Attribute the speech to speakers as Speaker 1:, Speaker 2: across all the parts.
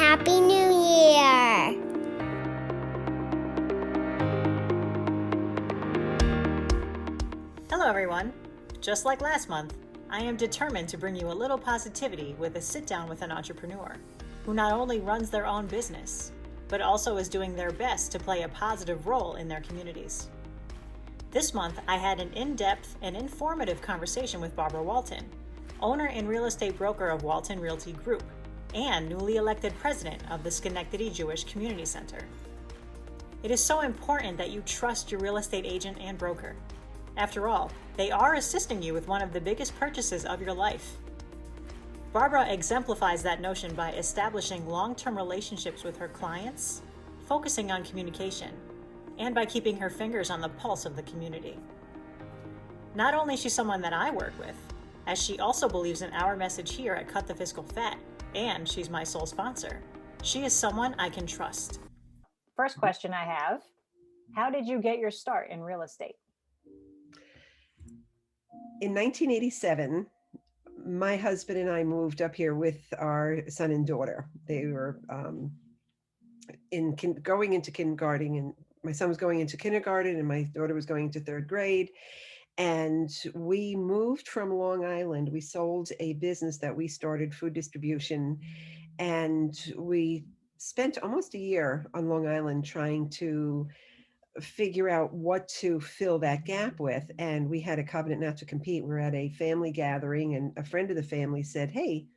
Speaker 1: Happy New Year!
Speaker 2: Hello everyone! Just like last month, I am determined to bring you a little positivity with a sit down with an entrepreneur who not only runs their own business, but also is doing their best to play a positive role in their communities. This month, I had an in-depth and informative conversation with Barbara Walton, owner and real estate broker of Walton Realty Group, and newly elected president of the Schenectady Jewish Community Center. It is so important that you trust your real estate agent and broker. After all, they are assisting you with one of the biggest purchases of your life. Barbara exemplifies that notion by establishing long-term relationships with her clients, focusing on communication, and by keeping her fingers on the pulse of the community. Not only is she someone that I work with, as she also believes in our message here at Cut the Fiscal Fat, and she's my sole sponsor, she is someone I can trust. First question I have, how did you get your start in real estate?
Speaker 3: In 1987, my husband and I moved up here with our son and daughter. They were going into kindergarten, and my son was going into kindergarten and my daughter was going into third grade. And we moved from Long Island. We sold a business that we started, food distribution, and we spent almost a year on Long Island trying to figure out what to fill that gap with. And we had a covenant not to compete. We were at a family gathering and a friend of the family said, "Hey,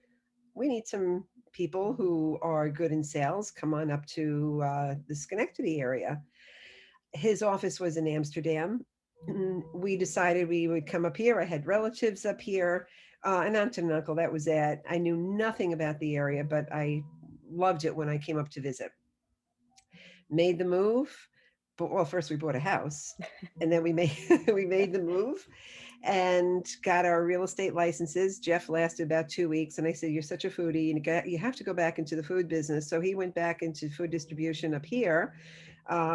Speaker 3: we need some people who are good in sales. Come on up to the Schenectady area." His office was in Amsterdam. We decided we would come up here. I had relatives up here, an aunt and an uncle. That was it. I knew nothing about the area, but I loved it when I came up to visit. Made the move. But well, first we bought a house and then we made the move and got our real estate licenses. Jeff lasted about 2 weeks. And I said, "You're such a foodie and you have to go back into the food business." So he went back into food distribution up here,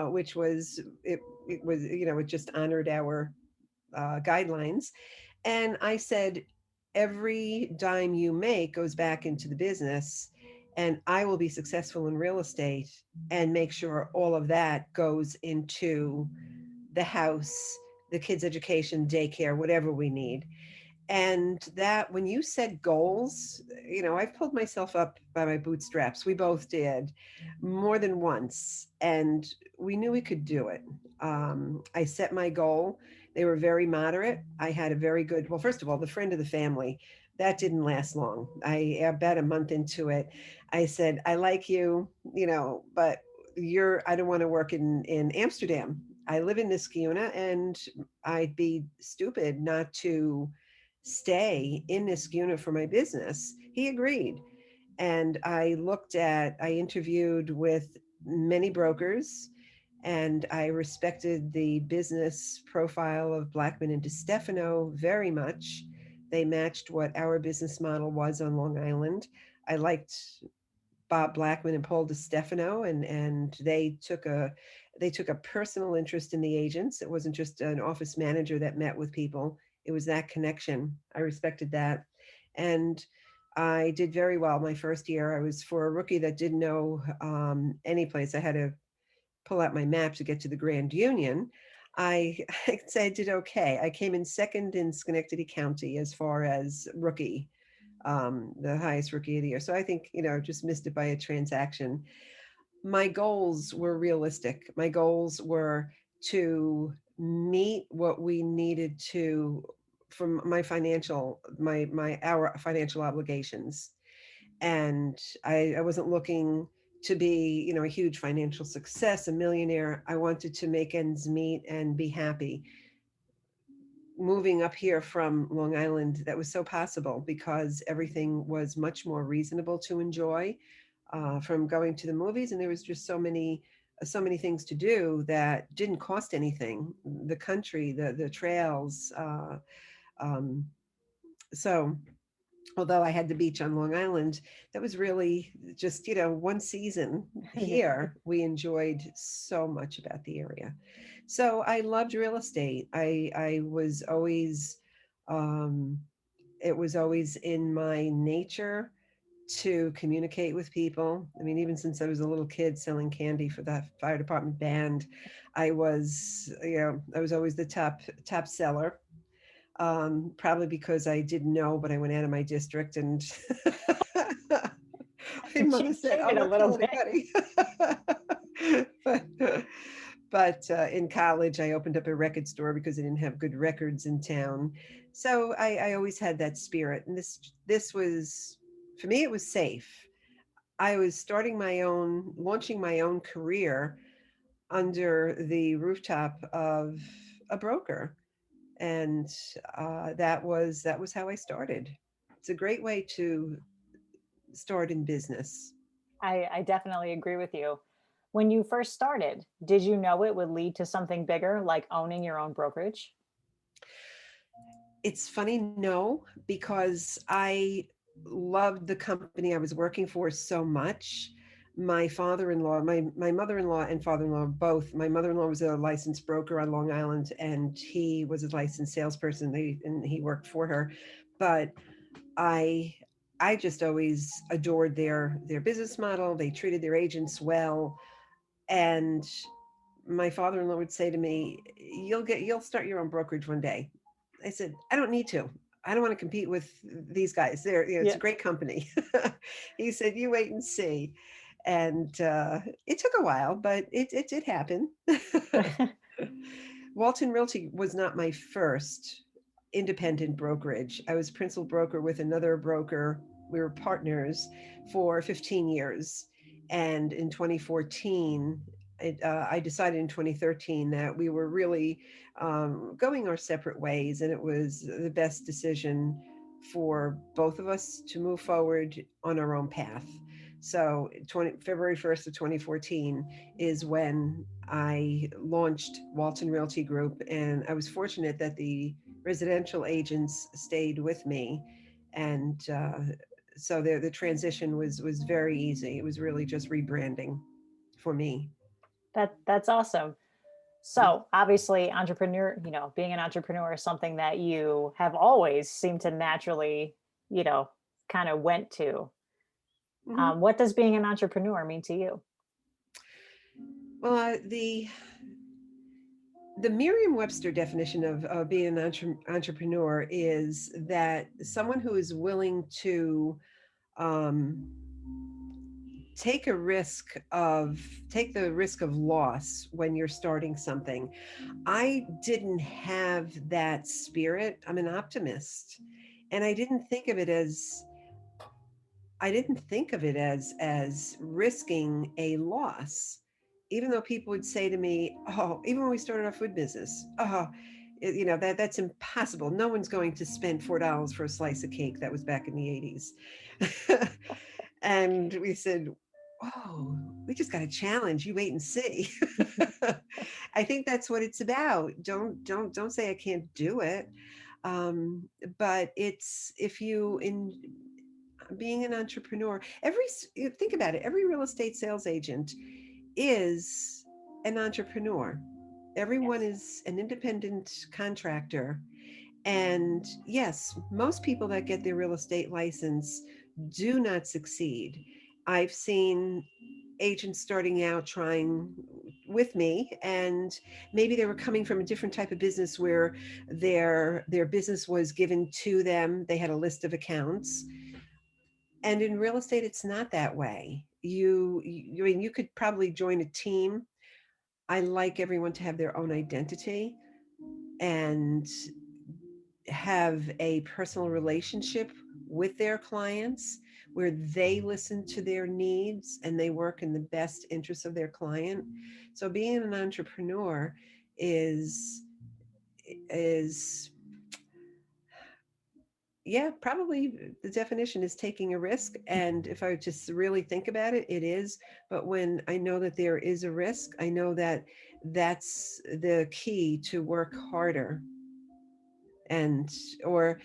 Speaker 3: which was, it was, it just honored our guidelines. And I said, "Every dime you make goes back into the business, and I will be successful in real estate and make sure all of that goes into the house, the kids' education, daycare, whatever we need." And that, when you set goals, I've pulled myself up by my bootstraps. We both did more than once, and we knew we could do it. I set my goal. They were very moderate. I had a very good, well, first of all, the friend of the family, that didn't last long. About a month into it, I said, "I like you, but I don't want to work in Amsterdam. I live in Niskayuna, and I'd be stupid not to stay in Niskayuna for my business." He agreed. And I interviewed with many brokers, and I respected the business profile of Blackman and DeStefano very much. They matched what our business model was on Long Island. I liked Bob Blackman and Paul DeStefano, and they took a personal interest in the agents. It wasn't just an office manager that met with people. It was that connection. I respected that. And I did very well my first year. I was, for a rookie that didn't know any place, I had to pull out my map to get to the Grand Union. I'd say I did okay. I came in second in Schenectady County as far as rookie, the highest rookie of the year. So I think, just missed it by a transaction. My goals were realistic. My goals were to meet what we needed to from our financial obligations. And I wasn't looking to be, a huge financial success, a millionaire. I wanted to make ends meet and be happy. Moving up here from Long Island, that was so possible because everything was much more reasonable to enjoy, from going to the movies. And there was just so many things to do that didn't cost anything. The country, the trails. So although I had the beach on Long Island, that was really just, one season here. We enjoyed so much about the area. So I loved real estate. I was always, it was always in my nature to communicate with people. I mean, even since I was a little kid selling candy for the fire department band, I was always the top seller. Probably because I didn't know, but I went out of my district and my mother said, "Oh,
Speaker 2: Cheated a
Speaker 3: don't
Speaker 2: little
Speaker 3: tell
Speaker 2: bit.
Speaker 3: anybody." but but in college, I opened up a record store because I didn't have good records in town. So I always had that spirit, and this was for me. It was safe. I was launching my own career under the rooftop of a broker, and that was how I started. It's a great way to start in business.
Speaker 2: I definitely agree with you. When you first started, did you know it would lead to something bigger, like owning your own brokerage?
Speaker 3: It's funny, no, because I loved the company I was working for so much. My mother-in-law and father-in-law both. My mother-in-law was a licensed broker on Long Island, and he was a licensed salesperson. And he worked for her, but I I just always adored their business model. They treated their agents well, and my father-in-law would say to me, you'll start your own brokerage one day. I said, I don't need to. I don't want to compete with these guys. It's
Speaker 2: Yeah.
Speaker 3: a great company. He said, you wait and see. And it took a while, but it did happen. Walton Realty was not my first independent brokerage. I was principal broker with another broker. We were partners for 15 years. And in 2014, I decided in 2013 that we were really going our separate ways, and it was the best decision for both of us to move forward on our own path. So February 1st of 2014 is when I launched Walton Realty Group, and I was fortunate that the residential agents stayed with me, and so the transition was very easy. It was really just rebranding for me.
Speaker 2: That's awesome.
Speaker 3: Mhm.
Speaker 2: So, obviously, being an entrepreneur is something that you have always seemed to naturally, you know, kind of went to.
Speaker 3: Mhm.
Speaker 2: What does being an entrepreneur mean to you?
Speaker 3: Well, the Merriam-Webster definition of being an entrepreneur is that someone who is willing to um, take the risk of loss when you're starting something. I didn't have that spirit. I'm an optimist, and I didn't think of it as risking a loss. Even though people would say to me, "Oh, even when we started our food business, oh, that's impossible. No one's going to spend $4 for a slice of cake." That was back in the 80s. And we said, "Oh, we just got a challenge. You wait and see." I think that's what it's about. Don't say I can't do it. Um, but it's if you in being an entrepreneur, think about it. Every real estate sales agent is an entrepreneur. Everyone
Speaker 2: Yes.
Speaker 3: is an independent contractor. And yes, most people that get their real estate license do not succeed. I've seen agents starting out trying with me, and maybe they were coming from a different type of business where their business was given to them. They had a list of accounts, and in real estate it's not that way. I mean, you could probably join a team. I like everyone to have their own identity and have a personal relationship with their clients where they listen to their needs and they work in the best interest of their client. So being an entrepreneur is is yeah, probably the definition is taking a risk. And if I just really think about it, it is. But when I know that there is a risk, I know that that's the key to work harder, and or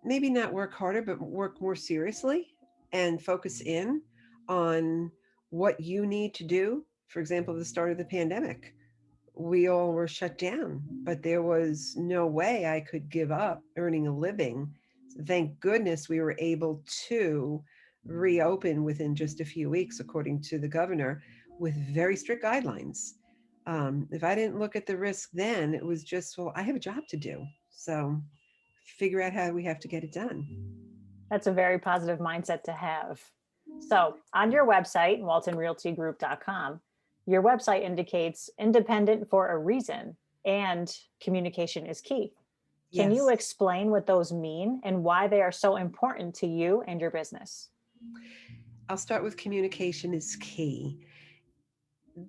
Speaker 3: maybe not work harder, but work more seriously and focus in on what you need to do. For example, the start of the pandemic, we all were shut down, but there was no way I could give up earning a living. Thank goodness we were able to reopen within just a few weeks, according to the governor, with very strict guidelines. If I didn't look at the risk then, it was just, well, I have a job to do. So figure out how we have to get it done.
Speaker 4: That's a very positive mindset to have. So, on your website, waltonrealtygroup.com, your website indicates independent for a reason and communication is key. Can you
Speaker 3: Yes.
Speaker 4: explain what those mean and why they are so important to you and your business?
Speaker 3: I'll start with communication is key.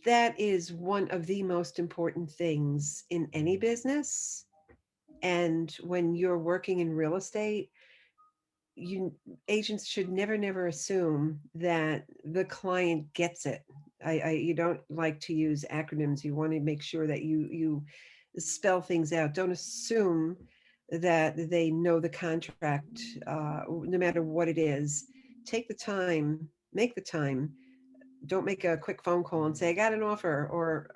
Speaker 3: That is one of the most important things in any business. And when you're working in real estate, you agents should never assume that the client gets it. You don't like to use acronyms. You want to make sure that you spell things out. Don't assume that they know the contract, no matter what it is. Take the time, make the time. Don't make a quick phone call and say I got an offer, or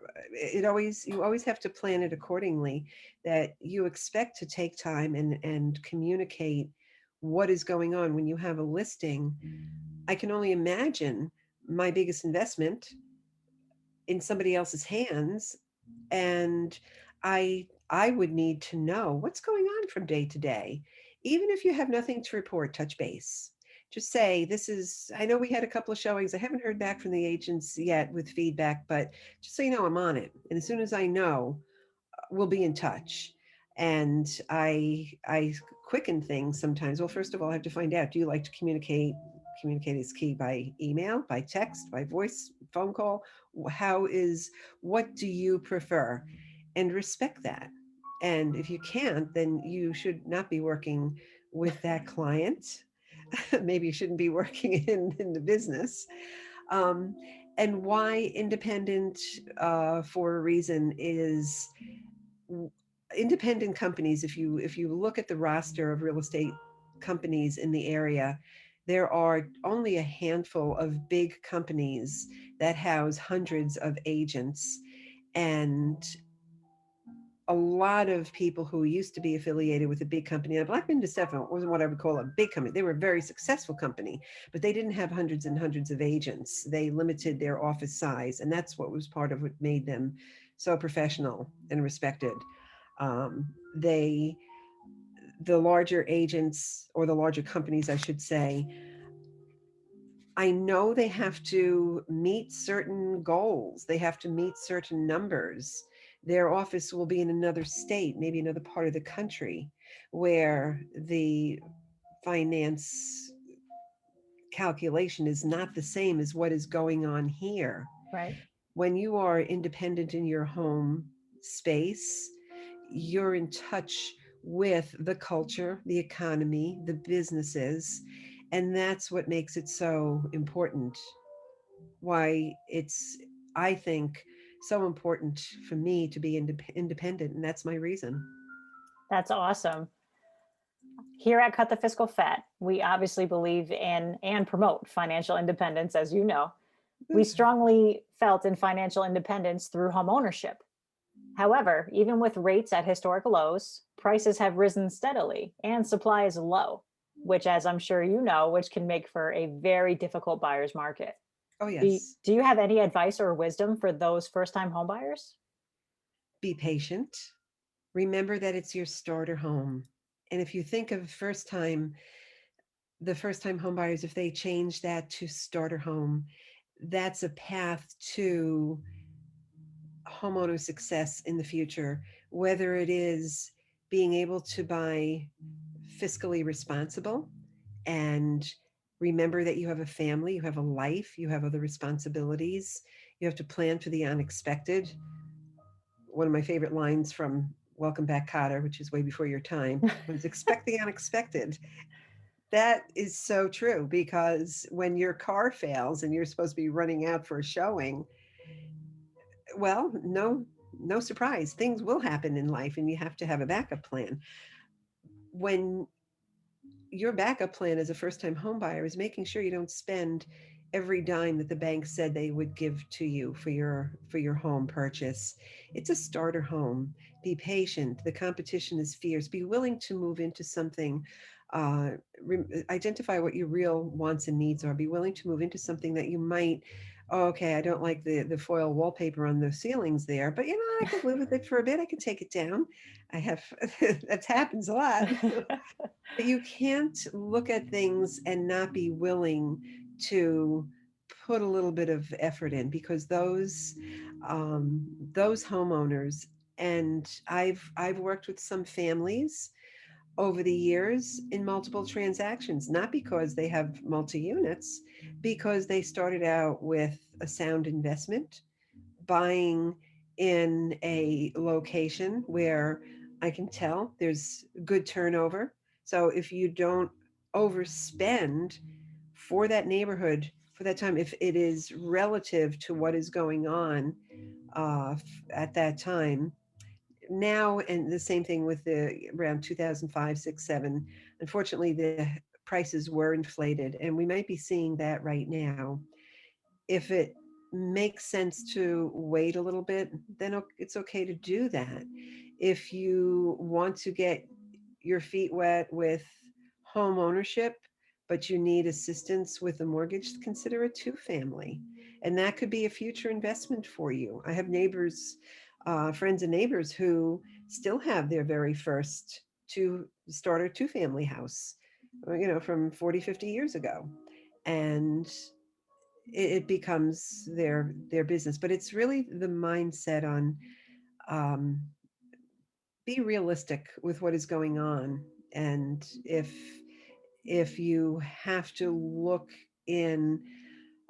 Speaker 3: you always have to plan it accordingly, that you expect to take time and communicate what is going on when you have a listing. I can only imagine my biggest investment in somebody else's hands, and I would need to know what's going on from day to day. Even if you have nothing to report, touch base. Just say, this is, I know we had a couple of showings. I haven't heard back from the agents yet with feedback, but just so you know, I'm on it. And as soon as I know, we'll be in touch. And I quicken things sometimes. Well, first of all, I have to find out, do you like to communicate? Communicate is key, by email, by text, by voice, phone call. What do you prefer? And respect that. And if you can't, then you should not be working with that client. Maybe you shouldn't be working in the business. Um, and why independent, for a reason, is independent companies. If you look at the roster of real estate companies in the area, there are only a handful of big companies that house hundreds of agents, and a lot of people who used to be affiliated with a big company. Now, Blackman DeStefano wasn't what I would call a big company. They were a very successful company, but they didn't have hundreds and hundreds of agents. They limited their office size, and that's what was part of what made them so professional and respected. They The larger agents, or the larger companies, I should say, I know they have to meet certain goals. They have to meet certain numbers. Their office will be in another state, maybe another part of the country, where the finance calculation is not the same as what is going on here.
Speaker 4: Right.
Speaker 3: When you are independent in your home space, you're in touch with the culture, the economy, the businesses, and that's what makes it so important. Why it's, I think, so important for me to be independent, and that's my reason.
Speaker 4: That's awesome. Here at Cut the Fiscal Fat, we obviously believe in and promote financial independence, as you know. We strongly felt in financial independence through home ownership. However, even with rates at historic lows, prices have risen steadily and supply is low, which, as I'm sure you know, which can make for a very difficult buyer's market.
Speaker 3: Oh,
Speaker 4: Do,
Speaker 3: yes.
Speaker 4: do you have any advice or wisdom for those first-time homebuyers?
Speaker 3: Be patient. Remember that it's your starter home. And if you think of the first time home buyers, if they change that to starter home, that's a path to homeowner success in the future, whether it is being able to buy fiscally responsible and remember that you have a family, you have a life, you have other responsibilities, you have to plan for the unexpected. One of my favorite lines from Welcome Back, Kotter, which is way before your time, was expect the unexpected. That is so true, because when your car fails and you're supposed to be running out for a showing, well, no surprise, things will happen in life and you have to have a backup plan. When your backup plan as a first-time home buyer is making sure you don't spend every dime that the bank said they would give to you for your home purchase. It's a starter home. Be patient. The competition is fierce. Be willing to move into something uh, identify what your real wants and needs are. Be willing to move into something that you might, oh, okay, I don't like the foil wallpaper on the ceilings there, but you know, I could live with it for a bit. I could take it down. I have, that happens a lot. But you can't look at things and not be willing to put a little bit of effort in, because those homeowners, and I've worked with some families over the years in multiple transactions, not because they have multi units, because they started out with a sound investment, buying in a location where I can tell there's good turnover. So if you don't overspend for that neighborhood for that time, if it is relative to what is going on at that time, now, and the same thing with the around 2005, 6, 7, unfortunately the prices were inflated, and we might be seeing that right now. If it makes sense to wait a little bit, then it's okay to do that. If you want to get your feet wet with home ownership, but you need assistance with the mortgage, consider a two family. And that could be a future investment for you. I have neighbors, friends and neighbors who still have their very first starter two family house, from 40, 50 years ago. And it becomes their business. But it's really the mindset on, um, be realistic with what is going on. And if you have to look in,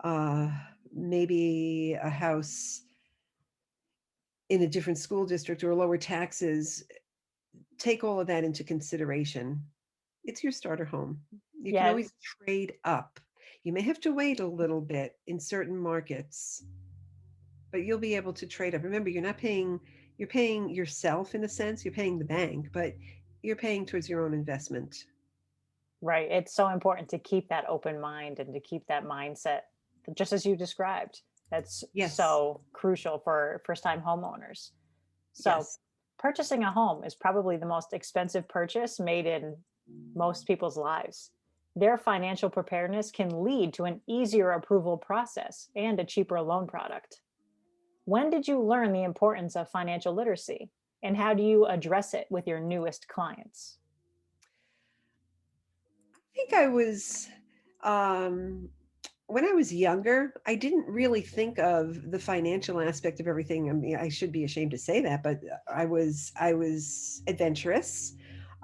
Speaker 3: uh, maybe a house in a different school district or lower taxes, take all of that into consideration. It's your starter home. You can always
Speaker 4: Yes.
Speaker 3: trade up. You may have to wait a little bit in certain markets, but you'll be able to trade up. Remember, you're paying yourself in a sense, you're paying the bank, but you're paying towards your own investment.
Speaker 4: Right. It's so important to keep that open mind and to keep that mindset, just as you described. That's
Speaker 3: Yes.
Speaker 4: so crucial for first time homeowners. So,
Speaker 3: Yes.
Speaker 4: purchasing a home is probably the most expensive purchase made in most people's lives. Their financial preparedness can lead to an easier approval process and a cheaper loan product. When did you learn the importance of financial literacy? And how do you address it with your newest clients?
Speaker 3: I think I was, um, when I was younger, I didn't really think of the financial aspect of everything. I mean, I should be ashamed to say that, but I was adventurous.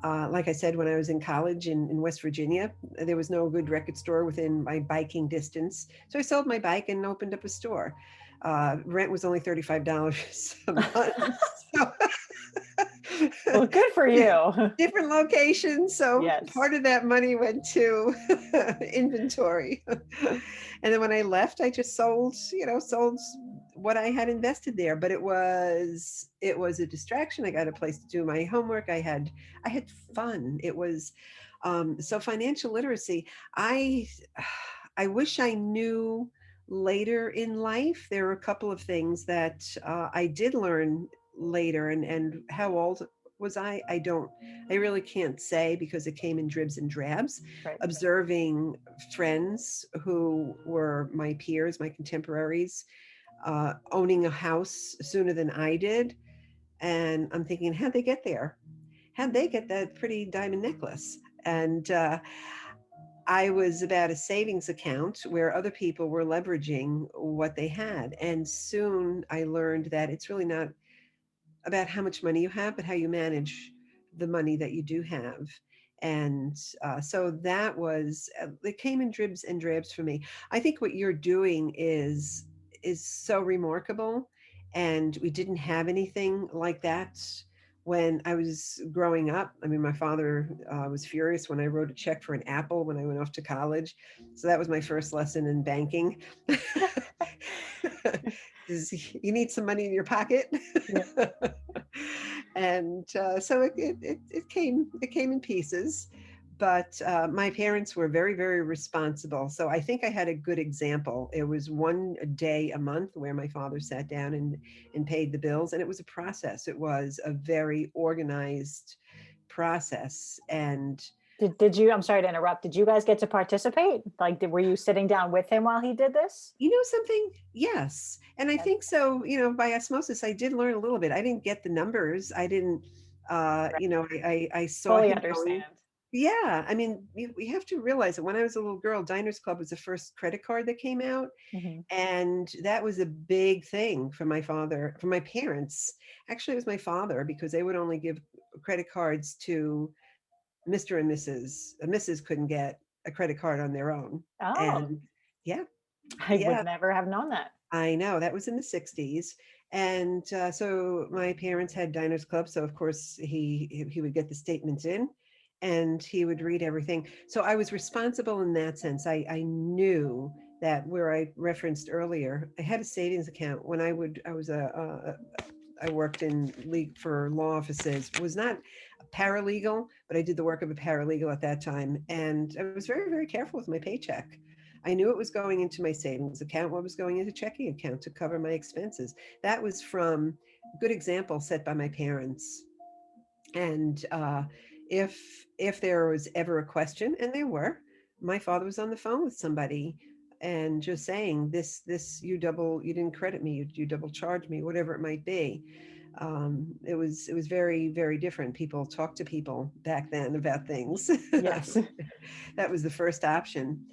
Speaker 3: Like I said, when I was in college in West Virginia, there was no good record store within my biking distance. So I sold my bike and opened up a store. Rent was only $35 a month. So
Speaker 4: Well, good for you.
Speaker 3: different locations. So
Speaker 4: Yes.
Speaker 3: part of that money went to inventory. And then when I left, I just sold what I had invested there. But it was a distraction. I got a place to do my homework. I had fun. It was, so financial literacy. I I wish I knew later in life. There are a couple of things that I did learn later, and how old was I don't, I really can't say, because it came in dribs and drabs.
Speaker 4: Right.
Speaker 3: Observing friends who were my peers, my contemporaries, owning a house sooner than I did. And I'm thinking, how'd they get there? How'd they get that pretty diamond necklace? And I was about a savings account where other people were leveraging what they had. And soon I learned that it's really not about how much money you have, but how you manage the money that you do have. And so it came in dribs and drabs for me. I think what you're doing is so remarkable. And we didn't have anything like that when I was growing up. I mean, my father was furious when I wrote a check for an apple when I went off to college. So that was my first lesson in banking. You need some money in your pocket.
Speaker 4: Yeah.
Speaker 3: And so it came in pieces. But my parents were very, very responsible. So I think I had a good example. It was one day a month where my father sat down and paid the bills. And it was a process. It was a very organized process. And
Speaker 4: Did you, I'm sorry to interrupt, did you guys get to participate? Like, were you sitting down with him while he did this?
Speaker 3: You know something? Yes. And I
Speaker 4: That's
Speaker 3: think so, by osmosis, I did learn a little bit. I didn't get the numbers. I didn't,
Speaker 4: right.
Speaker 3: I saw
Speaker 4: Fully
Speaker 3: him going.
Speaker 4: understand.
Speaker 3: Yeah. I mean, we have to realize that when I was a little girl, Diners Club was the first credit card that came out.
Speaker 4: Mhm.
Speaker 3: And that was a big thing for my father, for my parents. Actually, it was my father because they would only give credit cards to Mr. and Mrs. Mrs. couldn't get a credit card on their own.
Speaker 4: Oh,
Speaker 3: And yeah,
Speaker 4: I would
Speaker 3: yeah,
Speaker 4: never have known that.
Speaker 3: I know that was in the 60s. And so my parents had Diners Club. So of course he would get the statements in and he would read everything. So I was responsible in that sense. I knew that where I referenced earlier, I had a savings account when I worked in league for law offices, was not a paralegal, but I did the work of a paralegal at that time. And I was very, very careful with my paycheck. I knew it was going into my savings account, what was going into checking account to cover my expenses. That was from a good example set by my parents. And if there was ever a question, and there were, my father was on the phone with somebody and just saying this you didn't credit me, you double charged me, whatever it might be. It was very, very different. People talk to people back then about things.
Speaker 4: Yes.
Speaker 3: That was the first option.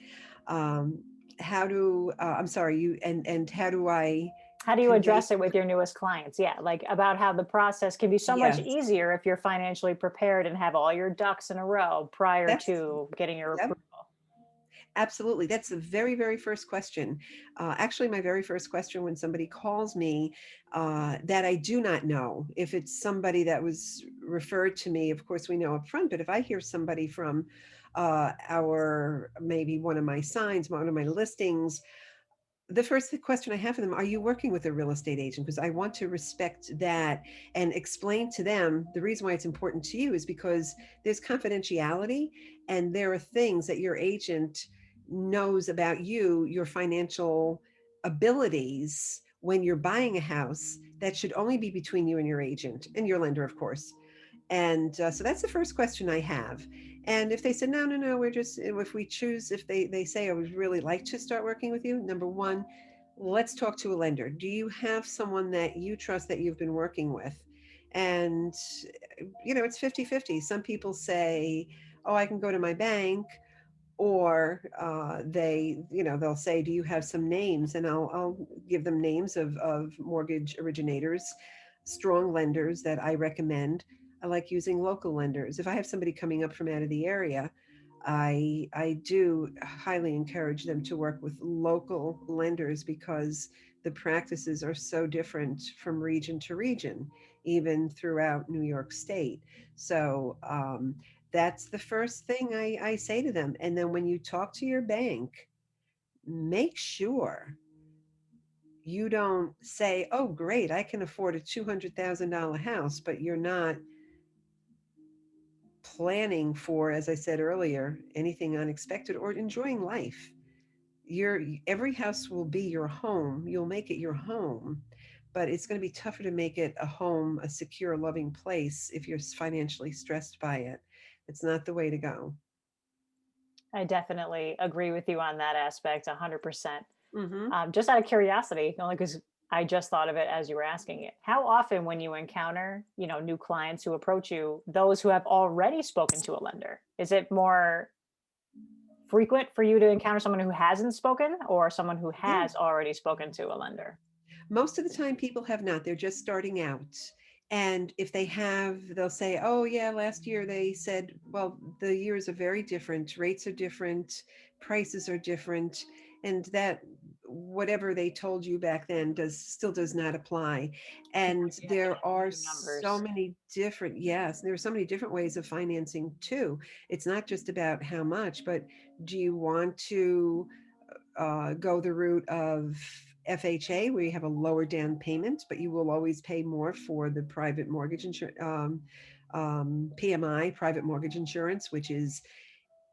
Speaker 3: um, how do I'm sorry, you and how do I
Speaker 4: How do you
Speaker 3: convey?
Speaker 4: address it with your newest clients? Yeah, like about how the process can be so much
Speaker 3: Yes,
Speaker 4: easier if you're financially prepared and have all your ducks in a row prior
Speaker 3: that's
Speaker 4: to getting your
Speaker 3: yep,
Speaker 4: approval.
Speaker 3: absolutely. That's the very, very first question. Actually, my very first question when somebody calls me that I do not know, if it's somebody that was referred to me, of course we know up front, but if I hear somebody from our maybe one of my signs, one of my listings, the first question I have for them, are you working with a real estate agent? Because I want to respect that and explain to them the reason why it's important to you is because there's confidentiality and there are things that your agent knows about you, your financial abilities when you're buying a house that should only be between you and your agent and your lender, of course. And so that's the first question I have. And if they said, no, no, no, we're just, if we choose, if they say, I would really like to start working with you, number one, let's talk to a lender. Do you have someone that you trust that you've been working with? And, it's 50-50. Some people say, oh, I can go to my bank, or they'll say, do you have some names? And I'll give them names of mortgage originators, strong lenders that I recommend. I like using local lenders. If I have somebody coming up from out of the area, I do highly encourage them to work with local lenders because the practices are so different from region to region, even throughout New York State. So that's the first thing I say to them. And then when you talk to your bank, make sure you don't say, oh, great, I can afford a $200,000 house, but you're not planning for, as I said earlier, anything unexpected or enjoying life. Every house will be your home. You'll make it your home, but it's going to be tougher to make it a home, a secure, loving place if you're financially stressed by it. It's not the way to go.
Speaker 4: I definitely agree with you on that aspect 100%.
Speaker 3: Hmm.
Speaker 4: Just out of curiosity, only because I just thought of it as you were asking it. How often, when you encounter, new clients who approach you, those who have already spoken to a lender, is it more frequent for you to encounter someone who hasn't spoken or someone who
Speaker 3: Yeah.
Speaker 4: has already spoken to a lender?
Speaker 3: Most of the time, people have not. They're just starting out. And if they have, they'll say, oh, yeah, last year they said, well, the years are very different. Rates are different. Prices are different. And that whatever they told you back then still does not apply.
Speaker 4: Yeah,
Speaker 3: And
Speaker 4: you have to
Speaker 3: there
Speaker 4: get
Speaker 3: are
Speaker 4: new
Speaker 3: so
Speaker 4: numbers.
Speaker 3: many different, yes, there are so many different ways of financing too. It's not just about how much, but do you want to go the route of FHA, where you have a lower down payment, but you will always pay more for the private mortgage insurance, PMI, private mortgage insurance, which is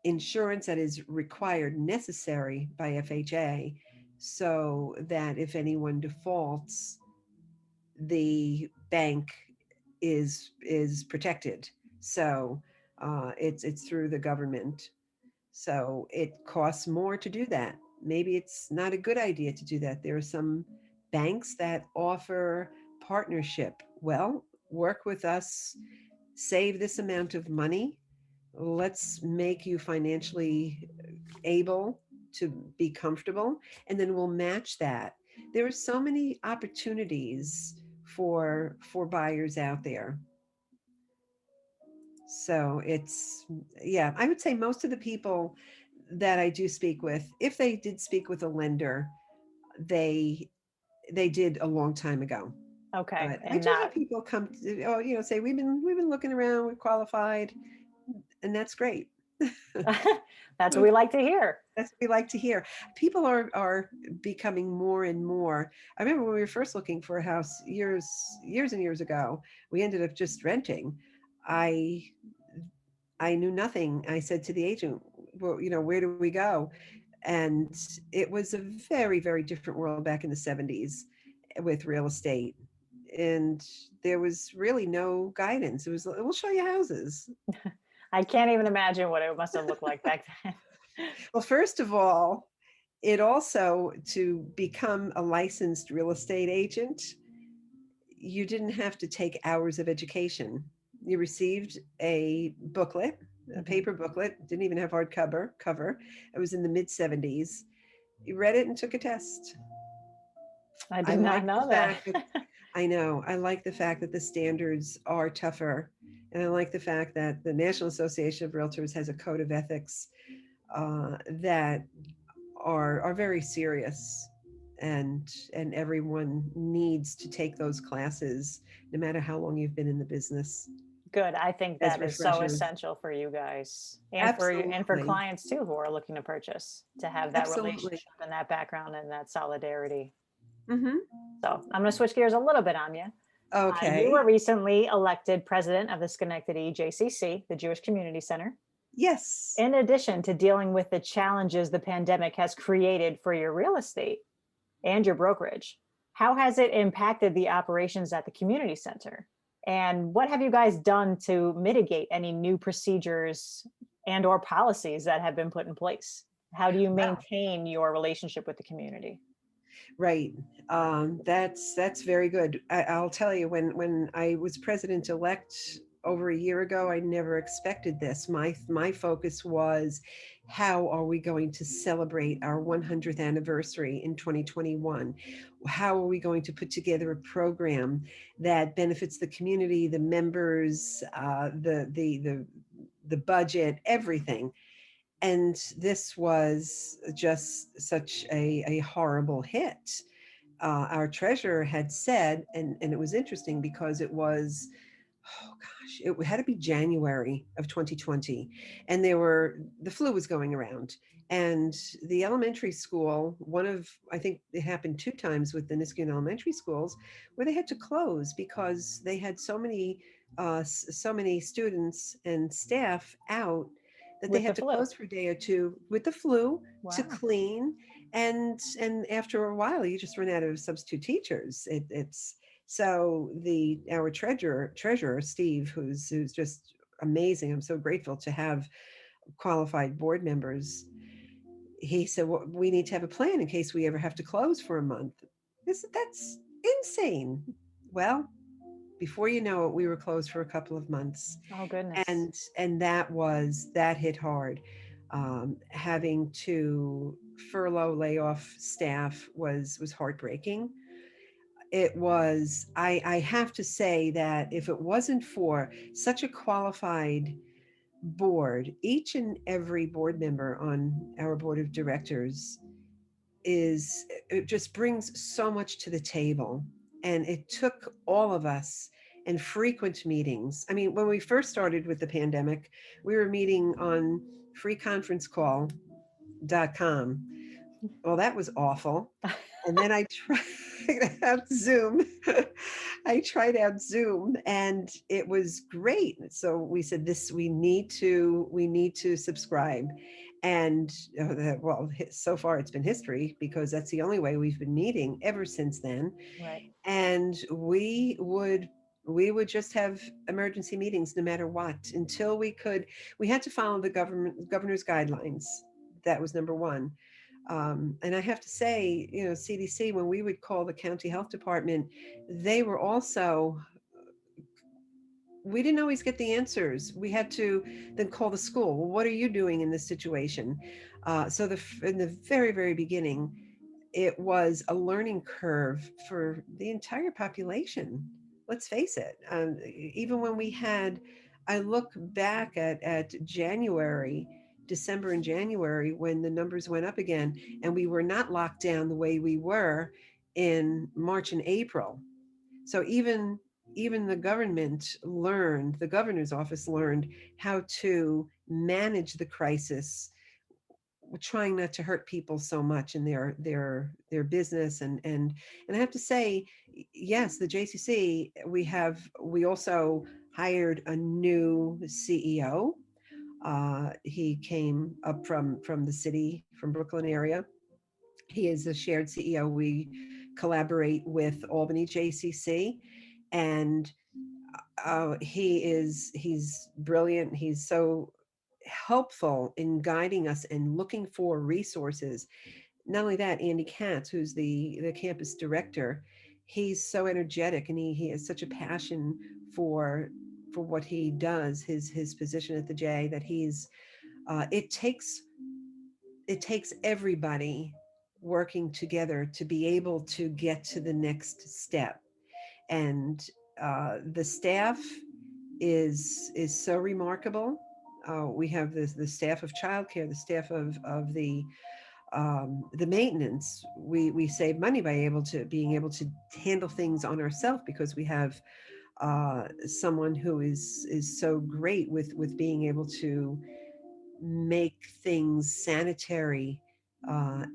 Speaker 3: insurance that is required, necessary by FHA, so that if anyone defaults, the bank is protected. So It's through the government. So it costs more to do that. Maybe it's not a good idea to do that. There are some banks that offer partnership. Well, work with us, save this amount of money. Let's make you financially able to be comfortable, and then we'll match that. There are so many opportunities for buyers out there. So it's, yeah, I would say most of the people that I do speak with, if they did speak with a lender, they they did a long time ago.
Speaker 4: Okay.
Speaker 3: But I
Speaker 4: And
Speaker 3: do have
Speaker 4: not,
Speaker 3: people come to, oh, say we've been looking around, we're qualified, and that's great.
Speaker 4: that's what we like to hear.
Speaker 3: That's what we like to hear. People are becoming more and more. I remember when we were first looking for a house years and years ago, we ended up just renting. I I knew nothing. I said to the agent, well, where do we go? And it was a very, very different world back in the 70s with real estate. And there was really no guidance. It was, we'll show you houses.
Speaker 4: I can't even imagine what it must have looked like back then.
Speaker 3: Well, first of all, it also, to become a licensed real estate agent, you didn't have to take hours of education. You received a booklet, a
Speaker 4: Mhm.
Speaker 3: paper booklet, didn't even have cover. It was in the mid 70s. You read it and took a test.
Speaker 4: I
Speaker 3: I
Speaker 4: did not
Speaker 3: like the
Speaker 4: know that.
Speaker 3: fact that I know, I like the fact that the standards are tougher. And I like the fact that the National Association of Realtors has a code of ethics that are very serious, and everyone needs to take those classes no matter how long you've been in the business,
Speaker 4: Good. I think
Speaker 3: as
Speaker 4: that is so
Speaker 3: refreshers.
Speaker 4: essential for you guys and for you and for
Speaker 3: Absolutely.
Speaker 4: clients too who are looking to purchase to have that
Speaker 3: Absolutely.
Speaker 4: relationship and that background and that solidarity.
Speaker 3: Hmm.
Speaker 4: So I'm going to switch gears a little bit on you. You were
Speaker 3: Okay.
Speaker 4: recently elected president of the Schenectady JCC, the Jewish Community Center.
Speaker 3: Yes.
Speaker 4: In addition to dealing with the challenges the pandemic has created for your real estate and your brokerage, how has it impacted the operations at the community center? And what have you guys done to mitigate any new procedures and or policies that have been put in place? How do you
Speaker 3: Wow.
Speaker 4: maintain your relationship with the community?
Speaker 3: Right. That's very good. I'll tell you, when I was president elect over a year ago, I never expected this. My focus was, how are we going to celebrate our 100th anniversary in 2021? How are we going to put together a program that benefits the community, the members, the budget, everything? And this was just such a horrible hit. Our treasurer had said, and it was interesting because it was, oh gosh, it had to be January of 2020, and the flu was going around, and the elementary school, I think it happened two times with the Niskayuna elementary schools, where they had to close because they had so many students and staff out, that they
Speaker 4: With the
Speaker 3: had to
Speaker 4: flu?
Speaker 3: close for a day or two with the flu to
Speaker 4: Wow.
Speaker 3: clean. And after a while, you just run out of substitute teachers. It's so the our treasurer Steve, who's just amazing. I'm so grateful to have qualified board members. He said, well, we need to have a plan in case we ever have to close for a month. I said, that's insane. Well, before you know it, we were closed for a couple of months,
Speaker 4: Oh, goodness.
Speaker 3: and that hit hard. Having to furlough, lay off staff was heartbreaking. It was, I have to say that if it wasn't for such a qualified board, each and every board member on our board of directors it just brings so much to the table. And it took all of us and frequent meetings. I mean, when we first started with the pandemic, we were meeting on freeconferencecall.com. Well, that was awful. And then I tried out Zoom. I tried out Zoom, and it was great. So we said, this, we need to subscribe. And well, so far it's been history, because that's the only way we've been meeting ever since then.
Speaker 4: Right.
Speaker 3: And we would We would just have emergency meetings no matter what until we had to follow the governor's guidelines. That was number one. And I have to say, CDC, when we would call the county health department, they were also, we didn't always get the answers. We had to then call the school. Well, what are you doing in this situation? In the very, very beginning, it was a learning curve for the entire population. Let's face it. Even when I look back at December and January, when the numbers went up again, and we were not locked down the way we were in March and April. So even the governor's office learned how to manage the crisis, trying not to hurt people so much in their business. And I have to say, yes, the JCC, we also hired a new CEO. He came up from the city, from Brooklyn area. He is a shared CEO. We collaborate with Albany JCC, and he's brilliant. He's so helpful in guiding us and looking for resources. Not only that, Andy Katz, who's the campus director, he's so energetic, and he has such a passion for what he does, his position at the J, that it takes everybody working together to be able to get to the next step. And the staff is so remarkable. We have the staff of childcare, the staff of the maintenance. We save money by being able to handle things on ourselves, because we have someone who is so great with being able to make things sanitary.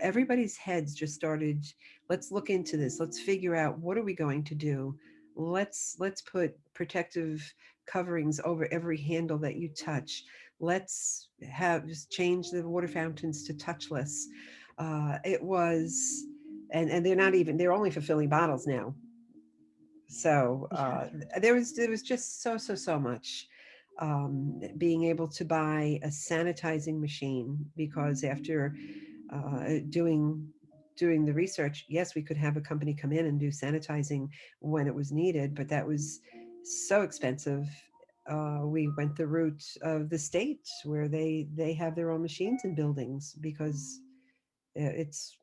Speaker 3: Everybody's heads just started, let's look into this. Let's figure out, what are we going to do? Let's put protective coverings over every handle that you touch. Let's just change the water fountains to touchless. It was, and they're only fulfilling bottles now. So there was just so much. Being able to buy a sanitizing machine, because after doing the research, yes, we could have a company come in and do sanitizing when it was needed, but that was so expensive. We went the route of the state, where they have their own machines in buildings, because it's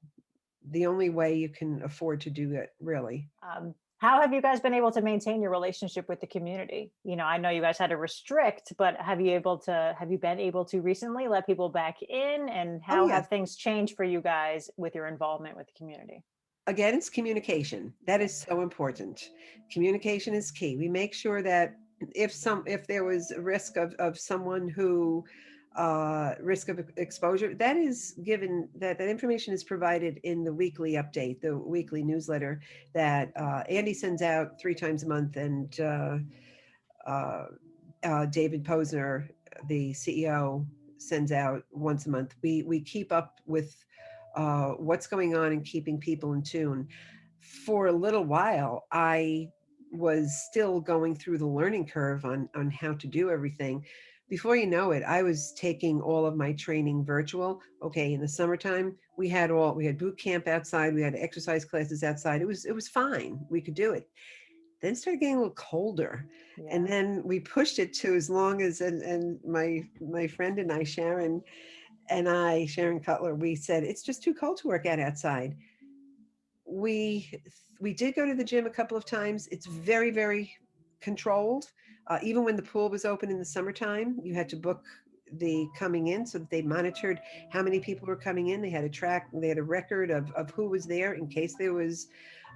Speaker 3: the only way you can afford to do it, really.
Speaker 4: How have you guys been able to maintain your relationship with the community? I know you guys had to restrict, but have you been able to recently let people back in? And how
Speaker 3: Oh, yes.
Speaker 4: have things changed for you guys with your involvement with the community?
Speaker 3: Again, it's communication. That is so important. Communication is key. We make sure that if there was a risk of someone who risk of exposure, that is given, that information is provided in the weekly update, the weekly newsletter that Andy sends out 3 times a month, and David Posner, the CEO, sends out once a month. We keep up with what's going on and keeping people in tune. For a little while, I was still going through the learning curve on how to do everything. Before you know it, I was taking all of my training virtual. Okay, in the summertime, we had boot camp outside, we had exercise classes outside. It was fine. We could do it. Then it started getting a little colder.
Speaker 4: Yeah.
Speaker 3: And then we pushed it to as long as, and my friend and I, Sharon Cutler, we said, it's just too cold to work out outside. We did go to the gym a couple of times. It's very, very controlled. Even when the pool was open in the summertime, you had to book the coming in, so that they monitored how many people were coming in. They had a record of who was there, in case there was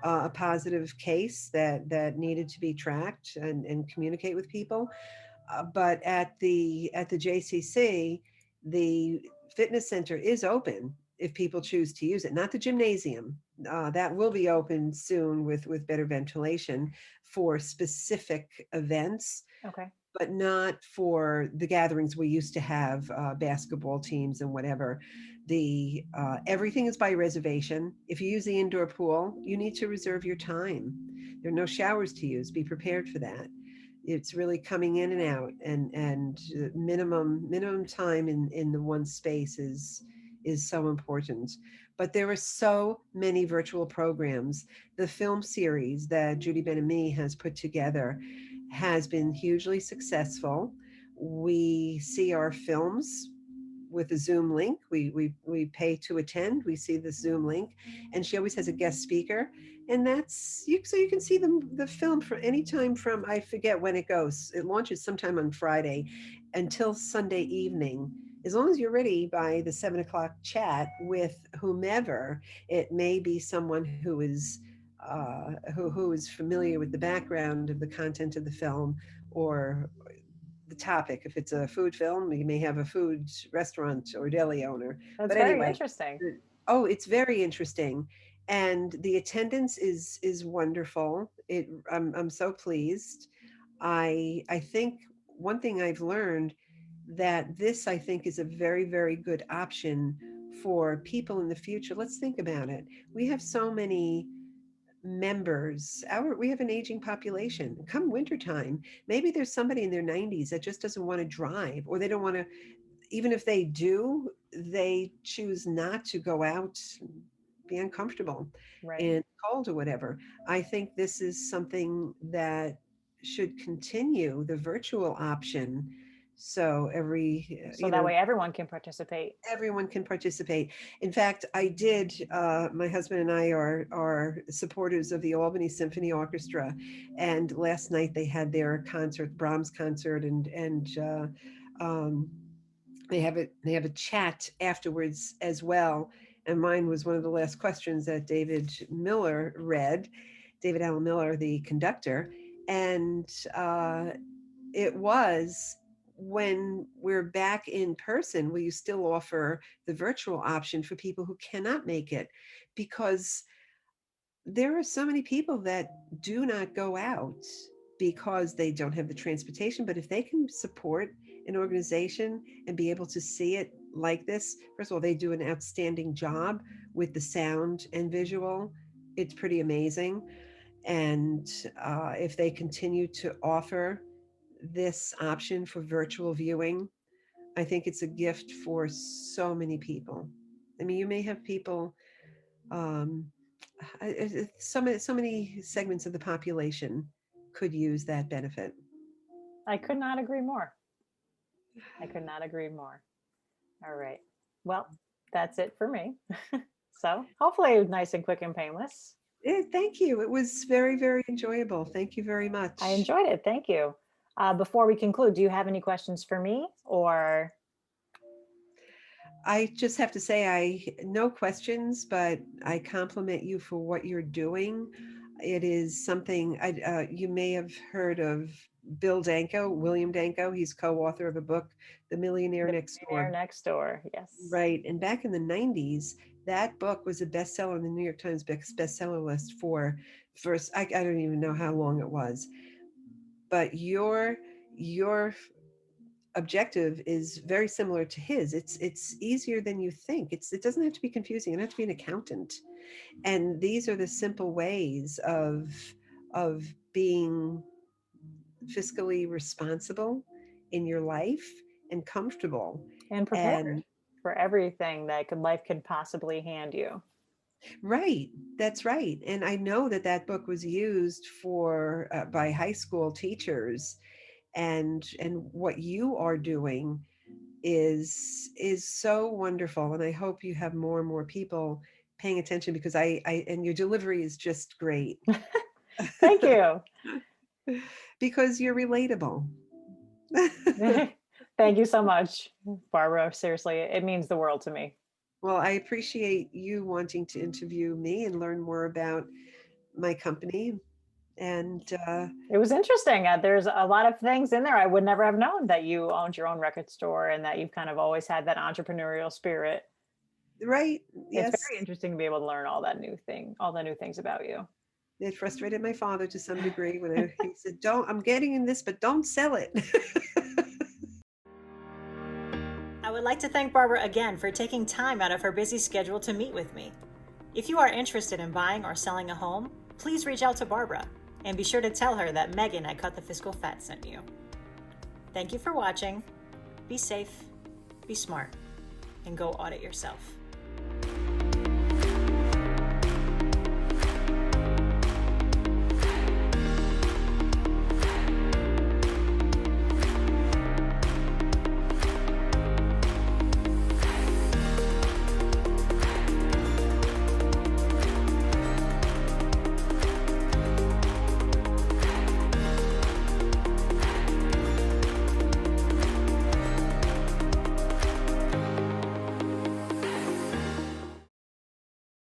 Speaker 3: a positive case that needed to be tracked and communicate with people. But at the JCC, the fitness center is open if people choose to use it, not the gymnasium. That will be open soon with better ventilation for specific events.
Speaker 4: Okay.
Speaker 3: But not for the gatherings we used to have, basketball teams and whatever. Everything is by reservation. If you use the indoor pool, you need to reserve your time. There are no showers to use. Be prepared for that. It's really coming in and out, and minimum time in the one space is so important. But there are so many virtual programs. The film series that Judy Ben-Ami has put together has been hugely successful. We see our films with a Zoom link. We pay to attend. We see the Zoom link, and she always has a guest speaker, and that's you. So you can see the film for any time from, I forget when it goes. It launches sometime on Friday until Sunday evening. As long as you're ready by the 7 o'clock chat with whomever, it may be someone who is who is familiar with the background of the content of the film or the topic. If it's a food film, you may have a food restaurant or deli owner.
Speaker 4: That's
Speaker 3: But
Speaker 4: very
Speaker 3: anyway,
Speaker 4: interesting.
Speaker 3: oh, it's very interesting, and the attendance is wonderful. I'm so pleased. I think one thing I've learned, that this, I think, is a very, very good option for people in the future. Let's think about it. We have so many members. We have an aging population. Come wintertime, maybe there's somebody in their 90s that just doesn't want to drive, or they don't want to, even if they do, they choose not to go out, be uncomfortable
Speaker 4: Right.
Speaker 3: and cold or whatever. I think this is something that should continue, the virtual option. So
Speaker 4: So that way everyone can participate.
Speaker 3: everyone can participate. In fact, I did. My husband and I are supporters of the Albany Symphony Orchestra, and last night they had their concert, Brahms concert, and um, they have a chat afterwards as well. And mine was one of the last questions that David Miller read, David Allen Miller, the conductor, and it was, when we're back in person, will you still offer the virtual option for people who cannot make it? Because there are so many people that do not go out because they don't have the transportation. But if they can support an organization and be able to see it like this, first of all, they do an outstanding job with the sound and visual. It's pretty amazing. And if they continue to offer this option for virtual viewing, I think it's a gift for so many people. I mean, you may have people, so many segments of the population could use that benefit.
Speaker 4: I could not agree more. I could not agree more. All right. Well, that's it for me. So hopefully nice and quick and painless.
Speaker 3: Thank you. It was very, very enjoyable. Thank you very much.
Speaker 4: I enjoyed it. Thank you. Before we conclude, do you have any questions for me, or?
Speaker 3: I just have to say, no questions, but I compliment you for what you're doing. It is something you may have heard of Bill Danko, William Danko. He's co-author of a book, The Millionaire Next Door.
Speaker 4: Next Door, yes.
Speaker 3: Right. And back in the 90s, that book was a bestseller on the New York Times bestseller list for first, I don't even know how long it was. But your objective is very similar to his. It's easier than you think. It doesn't have to be confusing. You don't have to be an accountant. And these are the simple ways of being fiscally responsible in your life and comfortable
Speaker 4: and prepared for everything that life could possibly hand you.
Speaker 3: Right. That's right. And I know that book was used for by high school teachers, and what you are doing is so wonderful. And I hope you have more and more people paying attention, because I and your delivery is just great.
Speaker 4: Thank you.
Speaker 3: Because you're relatable.
Speaker 4: Thank you so much, Barbara. Seriously, it means the world to me.
Speaker 3: Well, I appreciate you wanting to interview me and learn more about my company. And
Speaker 4: it was interesting. There's a lot of things in there I would never have known, that you owned your own record store and that you've kind of always had that entrepreneurial spirit.
Speaker 3: Right. Yes.
Speaker 4: It's very interesting to be able to learn all the new things about you.
Speaker 3: It frustrated my father to some degree when he said, I'm getting in this, but don't sell it.
Speaker 2: I would like to thank Barbara again for taking time out of her busy schedule to meet with me. If you are interested in buying or selling a home, please reach out to Barbara. And be sure to tell her that Megan at Cut the Fiscal Fat sent you. Thank you for watching. Be safe, be smart, and go audit yourself.